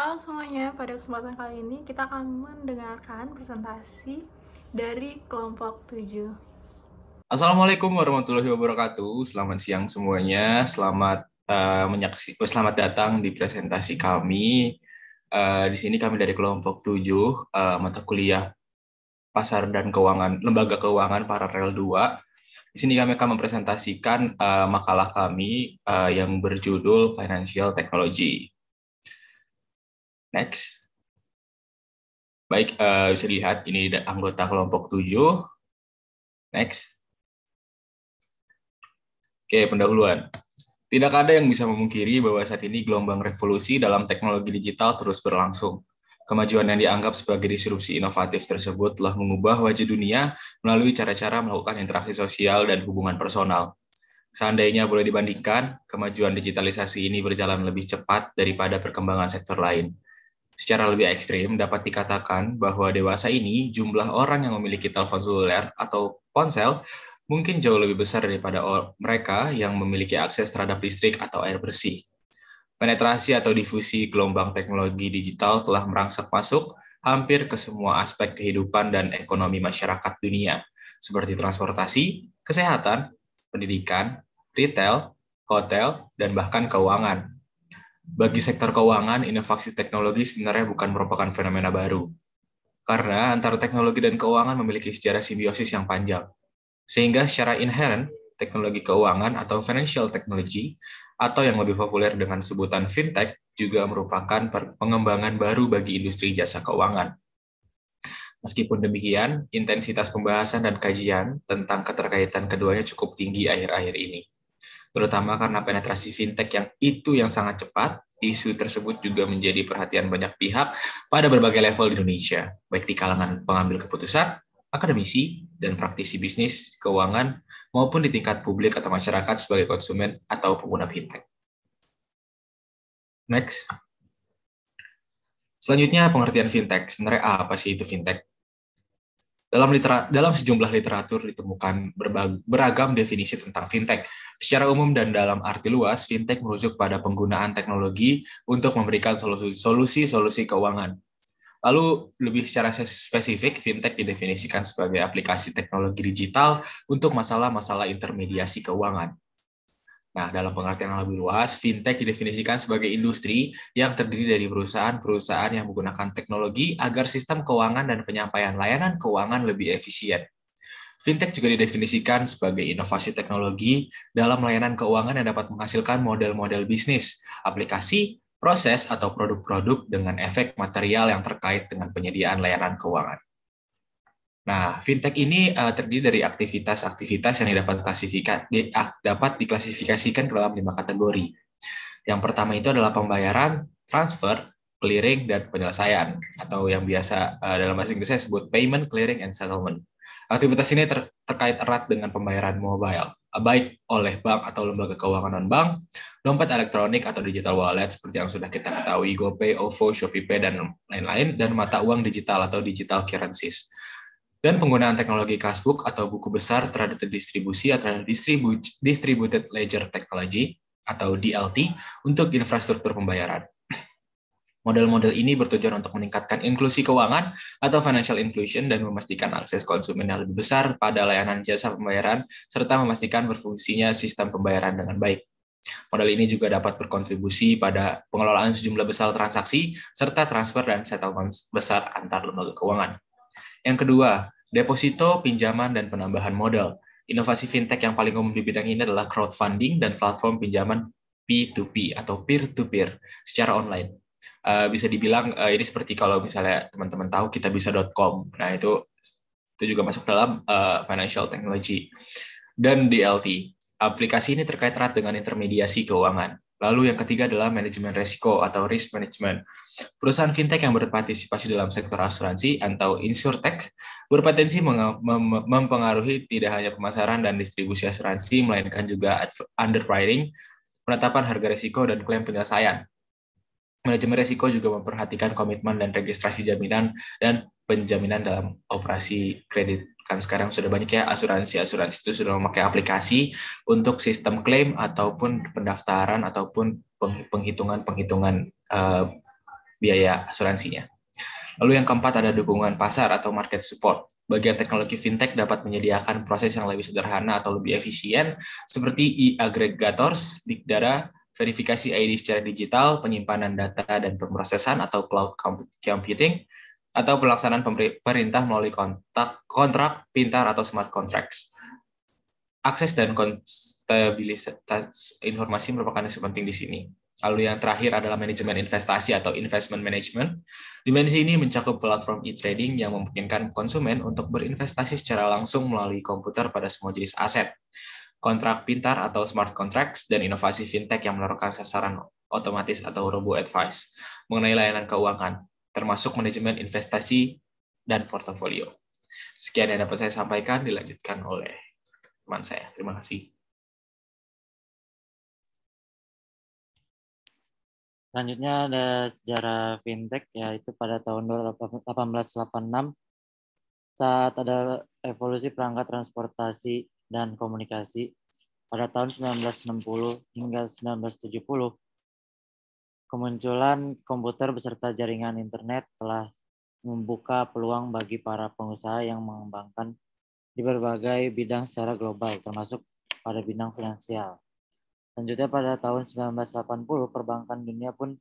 Halo semuanya, pada kesempatan kali ini kita akan mendengarkan presentasi dari kelompok 7. Assalamualaikum warahmatullahi wabarakatuh. Selamat siang semuanya. Selamat datang di presentasi kami. Di sini kami dari kelompok 7, mata kuliah Pasar dan Keuangan, Lembaga Keuangan Paralel 2. Di sini kami akan mempresentasikan makalah kami yang berjudul Financial Technology. Next. Baik, bisa dilihat ini anggota kelompok 7. Next. Oke, pendahuluan. Tidak ada yang bisa memungkiri bahwa saat ini gelombang revolusi dalam teknologi digital terus berlangsung. Kemajuan yang dianggap sebagai disrupsi inovatif tersebut telah mengubah wajah dunia melalui cara-cara melakukan interaksi sosial dan hubungan personal. Seandainya boleh dibandingkan, kemajuan digitalisasi ini berjalan lebih cepat daripada perkembangan sektor lain. Secara lebih ekstrim, dapat dikatakan bahwa dewasa ini jumlah orang yang memiliki telepon seluler atau ponsel mungkin jauh lebih besar daripada mereka yang memiliki akses terhadap listrik atau air bersih. Penetrasi atau difusi gelombang teknologi digital telah merangsek masuk hampir ke semua aspek kehidupan dan ekonomi masyarakat dunia, seperti transportasi, kesehatan, pendidikan, retail, hotel, dan bahkan keuangan. Bagi sektor keuangan, inovasi teknologi sebenarnya bukan merupakan fenomena baru, karena antara teknologi dan keuangan memiliki sejarah simbiosis yang panjang. Sehingga secara inherent, teknologi keuangan atau financial technology, atau yang lebih populer dengan sebutan fintech, juga merupakan pengembangan baru bagi industri jasa keuangan. Meskipun demikian, intensitas pembahasan dan kajian tentang keterkaitan keduanya cukup tinggi akhir-akhir ini. Terutama karena penetrasi fintech yang sangat cepat, isu tersebut juga menjadi perhatian banyak pihak pada berbagai level di Indonesia, baik di kalangan pengambil keputusan, akademisi, dan praktisi bisnis, keuangan, maupun di tingkat publik atau masyarakat sebagai konsumen atau pengguna fintech. Next. Selanjutnya, pengertian fintech. Sebenarnya apa sih itu fintech? Dalam sejumlah literatur ditemukan beragam definisi tentang fintech. Secara umum dan dalam arti luas, fintech merujuk pada penggunaan teknologi untuk memberikan solusi-solusi keuangan. Lalu lebih secara spesifik, fintech didefinisikan sebagai aplikasi teknologi digital untuk masalah-masalah intermediasi keuangan. Nah, dalam pengertian yang lebih luas, fintech didefinisikan sebagai industri yang terdiri dari perusahaan-perusahaan yang menggunakan teknologi agar sistem keuangan dan penyampaian layanan keuangan lebih efisien. Fintech juga didefinisikan sebagai inovasi teknologi dalam layanan keuangan yang dapat menghasilkan model-model bisnis, aplikasi, proses, atau produk-produk dengan efek material yang terkait dengan penyediaan layanan keuangan. Nah, fintech ini terdiri dari aktivitas-aktivitas yang dapat diklasifikasikan ke dalam 5 kategori. Yang pertama itu adalah pembayaran, transfer, clearing, dan penyelesaian, atau yang biasa dalam bahasa Inggrisnya disebut payment, clearing, and settlement. Aktivitas ini terkait erat dengan pembayaran mobile, baik oleh bank atau lembaga keuangan non-bank, dompet elektronik atau digital wallet seperti yang sudah kita ketahui, GoPay, OVO, ShopeePay, dan lain-lain, dan mata uang digital atau digital currencies. Dan penggunaan teknologi kasbook atau buku besar terhadap distribusi atau distributed ledger technology atau DLT untuk infrastruktur pembayaran. Model-model ini bertujuan untuk meningkatkan inklusi keuangan atau financial inclusion dan memastikan akses konsumen yang lebih besar pada layanan jasa pembayaran serta memastikan berfungsinya sistem pembayaran dengan baik. Model ini juga dapat berkontribusi pada pengelolaan sejumlah besar transaksi serta transfer dan settlement besar antar lembaga keuangan. Yang kedua, deposito, pinjaman, dan penambahan modal. Inovasi fintech yang paling umum di bidang ini adalah crowdfunding dan platform pinjaman P2P atau peer-to-peer secara online. Bisa dibilang ini seperti kalau misalnya teman-teman tahu kitabisa.com. Nah, itu juga masuk dalam financial technology. Dan DLT. Aplikasi ini terkait erat dengan intermediasi keuangan. Lalu yang ketiga adalah manajemen risiko atau risk management. Perusahaan fintech yang berpartisipasi dalam sektor asuransi atau insurtech berpotensi mempengaruhi tidak hanya pemasaran dan distribusi asuransi, melainkan juga underwriting, penetapan harga risiko, dan klaim penyelesaian. Manajemen risiko juga memperhatikan komitmen dan registrasi jaminan dan penjaminan dalam operasi kredit. Kan sekarang sudah banyak ya asuransi-asuransi itu sudah memakai aplikasi untuk sistem klaim ataupun pendaftaran ataupun penghitungan-penghitungan biaya asuransinya. Lalu yang keempat ada dukungan pasar atau market support. Bagian teknologi fintech dapat menyediakan proses yang lebih sederhana atau lebih efisien, seperti e-aggregators, big data, verifikasi ID secara digital, penyimpanan data dan pemrosesan atau cloud computing, atau pelaksanaan perintah melalui kontrak pintar atau smart contracts. Akses dan konstabilitas informasi merupakan yang penting di sini. Lalu yang terakhir adalah manajemen investasi atau investment management. Dimensi ini mencakup platform e-trading yang memungkinkan konsumen untuk berinvestasi secara langsung melalui komputer pada semua jenis aset. Kontrak pintar atau smart contracts, dan inovasi fintech yang menaruhkan sasaran otomatis atau robo-advice mengenai layanan keuangan, termasuk manajemen investasi dan portofolio. Sekian yang dapat saya sampaikan, dilanjutkan oleh teman saya. Terima kasih. Selanjutnya ada sejarah fintech, yaitu pada tahun 1886 saat ada evolusi perangkat transportasi dan komunikasi. Pada tahun 1960 hingga 1970, kemunculan komputer beserta jaringan internet telah membuka peluang bagi para pengusaha yang mengembangkan di berbagai bidang secara global, termasuk pada bidang finansial. Selanjutnya pada tahun 1980, perbankan dunia pun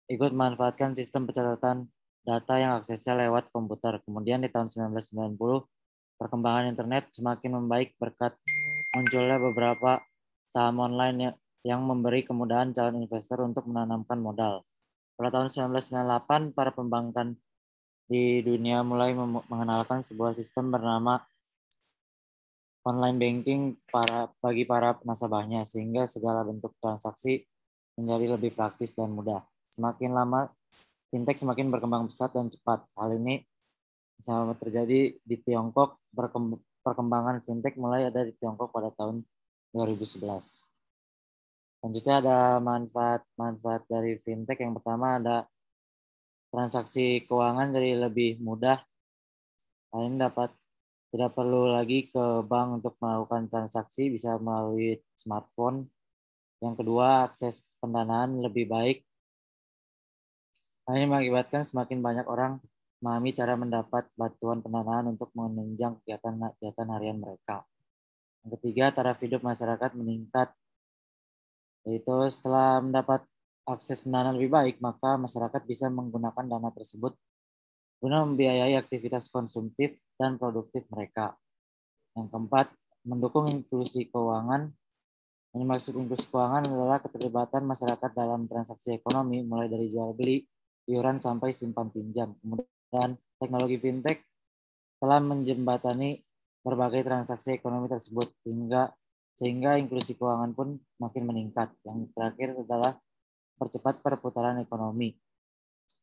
ikut memanfaatkan sistem pencatatan data yang aksesnya lewat komputer. Kemudian di tahun 1990, perkembangan internet semakin membaik berkat munculnya beberapa saham online yang memberi kemudahan calon investor untuk menanamkan modal. Pada tahun 1998, para perbankan di dunia mulai mengenalkan sebuah sistem bernama online banking bagi para nasabahnya, sehingga segala bentuk transaksi menjadi lebih praktis dan mudah. Semakin lama, fintech semakin berkembang pesat dan cepat. Hal ini sama terjadi di Tiongkok. Perkembangan fintech mulai ada di Tiongkok pada tahun 2011. Selanjutnya ada manfaat dari fintech. Yang pertama ada transaksi keuangan jadi lebih mudah. Hal ini tidak perlu lagi ke bank untuk melakukan transaksi, bisa melalui smartphone. Yang kedua, akses pendanaan lebih baik. Hal ini mengakibatkan semakin banyak orang memahami cara mendapat bantuan pendanaan untuk menunjang kegiatan harian mereka. Yang ketiga, taraf hidup masyarakat meningkat. Yaitu setelah mendapat akses pendanaan lebih baik, maka masyarakat bisa menggunakan dana tersebut guna membiayai aktivitas konsumtif dan produktif mereka. Yang keempat, mendukung inklusi keuangan. Yang maksud inklusi keuangan adalah keterlibatan masyarakat dalam transaksi ekonomi, mulai dari jual beli, iuran sampai simpan pinjam. Kemudian teknologi fintech telah menjembatani berbagai transaksi ekonomi tersebut sehingga inklusi keuangan pun makin meningkat. Yang terakhir adalah percepat perputaran ekonomi.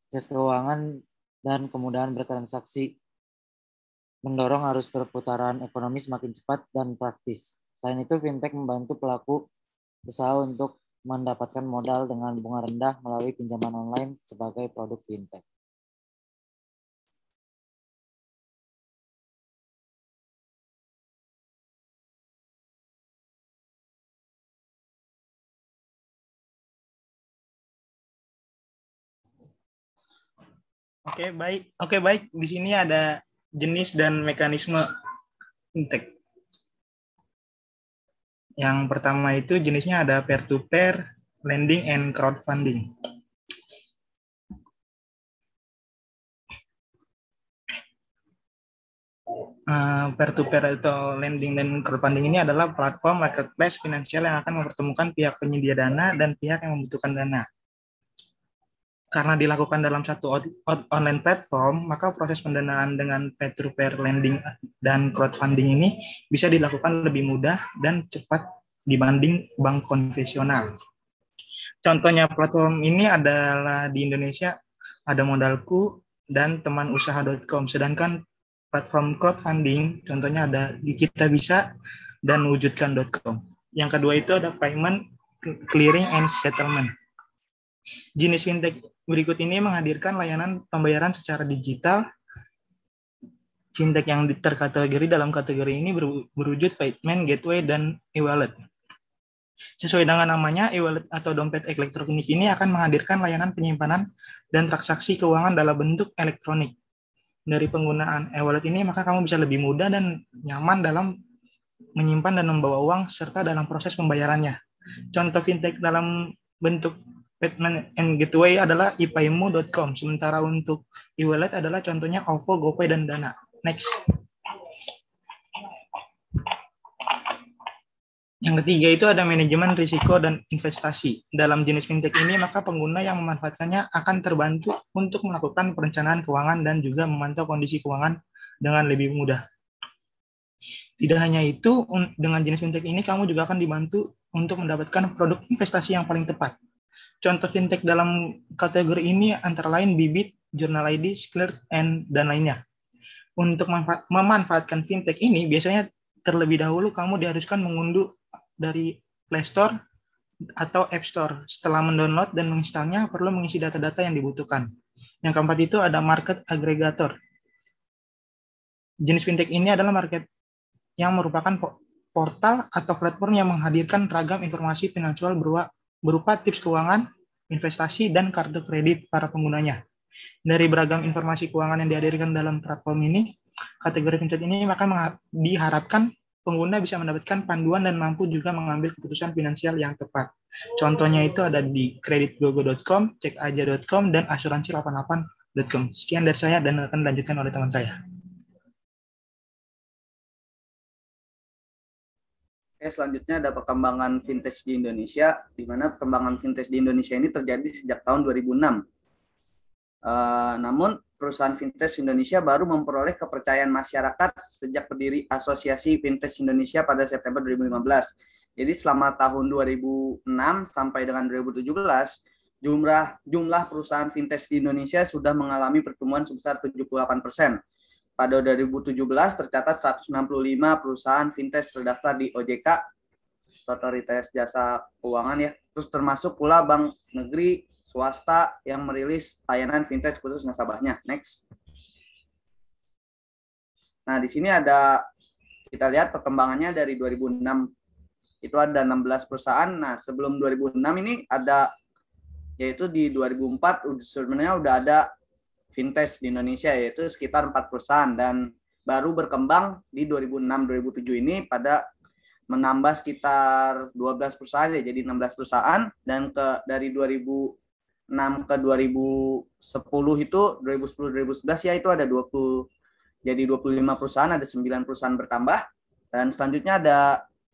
Akses keuangan dan kemudahan bertransaksi mendorong arus perputaran ekonomi semakin cepat dan praktis. Selain itu, fintech membantu pelaku usaha untuk mendapatkan modal dengan bunga rendah melalui pinjaman online sebagai produk fintech. Oke, baik. Di sini ada jenis dan mekanisme fintech. Yang pertama itu jenisnya ada peer-to-peer, lending, and crowdfunding. Peer-to-peer atau lending dan crowdfunding ini adalah platform marketplace finansial yang akan mempertemukan pihak penyedia dana dan pihak yang membutuhkan dana. Karena dilakukan dalam satu online platform, maka proses pendanaan dengan peer-to-peer lending dan crowdfunding ini bisa dilakukan lebih mudah dan cepat dibanding bank konvensional. Contohnya platform ini adalah di Indonesia ada Modalku dan temanusaha.com, sedangkan platform crowdfunding contohnya ada di Kitabisa dan wujudkan.com. Yang kedua itu ada payment, clearing, and settlement. Jenis fintech berikut ini menghadirkan layanan pembayaran secara digital. Fintech yang terkategori dalam kategori ini berwujud payment gateway dan e-wallet. Sesuai dengan namanya, e-wallet atau dompet elektronik ini akan menghadirkan layanan penyimpanan dan transaksi keuangan dalam bentuk elektronik. Dari penggunaan e-wallet ini, maka kamu bisa lebih mudah dan nyaman dalam menyimpan dan membawa uang serta dalam proses pembayarannya. Contoh fintech dalam bentuk payment and gateway adalah ipaymu.com. Sementara untuk e-wallet adalah contohnya OVO, GoPay, dan Dana. Next. Yang ketiga itu ada manajemen risiko dan investasi. Dalam jenis fintech ini, maka pengguna yang memanfaatkannya akan terbantu untuk melakukan perencanaan keuangan dan juga memantau kondisi keuangan dengan lebih mudah. Tidak hanya itu, dengan jenis fintech ini kamu juga akan dibantu untuk mendapatkan produk investasi yang paling tepat. Contoh fintech dalam kategori ini antara lain Bibit, Journal ID, Square, dan lainnya. Untuk memanfaatkan fintech ini, biasanya terlebih dahulu kamu diharuskan mengunduh dari Play Store atau App Store. Setelah mendownload dan menginstalnya, perlu mengisi data-data yang dibutuhkan. Yang keempat itu ada market aggregator. Jenis fintech ini adalah market yang merupakan portal atau platform yang menghadirkan ragam informasi finansial berupa tips keuangan, investasi, dan kartu kredit para penggunanya. Dari beragam informasi keuangan yang dihadirkan dalam platform ini, kategori fintech ini maka diharapkan pengguna bisa mendapatkan panduan dan mampu juga mengambil keputusan finansial yang tepat. Contohnya itu ada di kreditgogo.com, cekaja.com, dan asuransi88.com. Sekian dari saya dan akan dilanjutkan oleh teman saya. Oke, selanjutnya ada perkembangan vintage di Indonesia, di mana perkembangan vintage di Indonesia ini terjadi sejak tahun 2006. Namun, perusahaan vintage Indonesia baru memperoleh kepercayaan masyarakat sejak berdiri Asosiasi Vintage Indonesia pada September 2015. Jadi selama tahun 2006 sampai dengan 2017, jumlah perusahaan vintage di Indonesia sudah mengalami pertumbuhan sebesar 78%. Pada 2017 tercatat 165 perusahaan vintage terdaftar di OJK, Otoritas Jasa Keuangan ya. Terus termasuk pula bank negeri, swasta yang merilis layanan vintage khusus nasabahnya. Next. Nah, di sini ada kita lihat perkembangannya dari 2006 itu ada 16 perusahaan. Nah, sebelum 2006 ini ada yaitu di 2004 sebenarnya udah ada vintage di Indonesia yaitu sekitar 4 perusahaan dan baru berkembang di 2006-2007 ini pada menambah sekitar 12 perusahaan ya jadi 16 perusahaan dan dari 2006 ke 2010 itu 2010-2011 ya itu ada 20 jadi 25 perusahaan, ada 9 perusahaan bertambah dan selanjutnya ada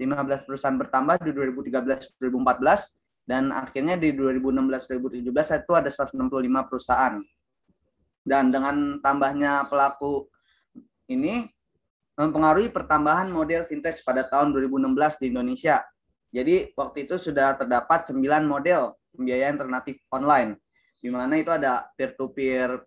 15 perusahaan bertambah di 2013-2014 dan akhirnya di 2016-2017 itu ada 165 perusahaan. Dan dengan tambahnya pelaku ini mempengaruhi pertambahan model vintage pada tahun 2016 di Indonesia. Jadi waktu itu sudah terdapat 9 model pembiayaan alternatif online, di mana itu ada peer-to-peer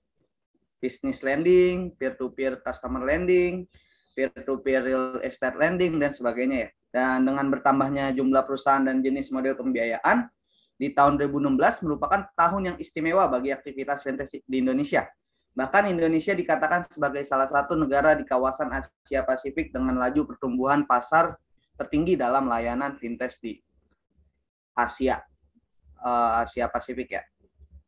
business lending, peer-to-peer customer lending, peer-to-peer real estate lending, dan sebagainya ya. Dan dengan bertambahnya jumlah perusahaan dan jenis model pembiayaan, di tahun 2016 merupakan tahun yang istimewa bagi aktivitas vintage di Indonesia. Bahkan Indonesia dikatakan sebagai salah satu negara di kawasan Asia Pasifik dengan laju pertumbuhan pasar tertinggi dalam layanan vintage di Asia Pasifik ya.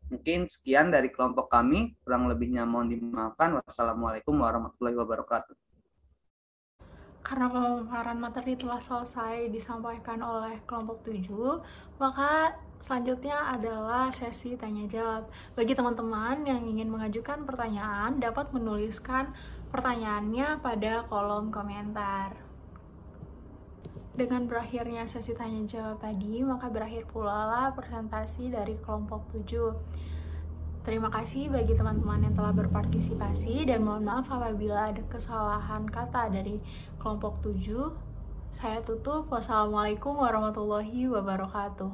Mungkin sekian dari kelompok kami, kurang lebihnya mohon dimaafkan. Wassalamualaikum warahmatullahi wabarakatuh. Karena pemaparan materi telah selesai disampaikan oleh kelompok 7, maka selanjutnya adalah sesi tanya jawab. Bagi teman-teman yang ingin mengajukan pertanyaan, dapat menuliskan pertanyaannya pada kolom komentar. Dengan berakhirnya sesi tanya jawab tadi, maka berakhir pula lah presentasi dari kelompok 7. Terima kasih bagi teman-teman yang telah berpartisipasi dan mohon maaf apabila ada kesalahan kata dari kelompok 7. Saya tutup. Wassalamualaikum warahmatullahi wabarakatuh.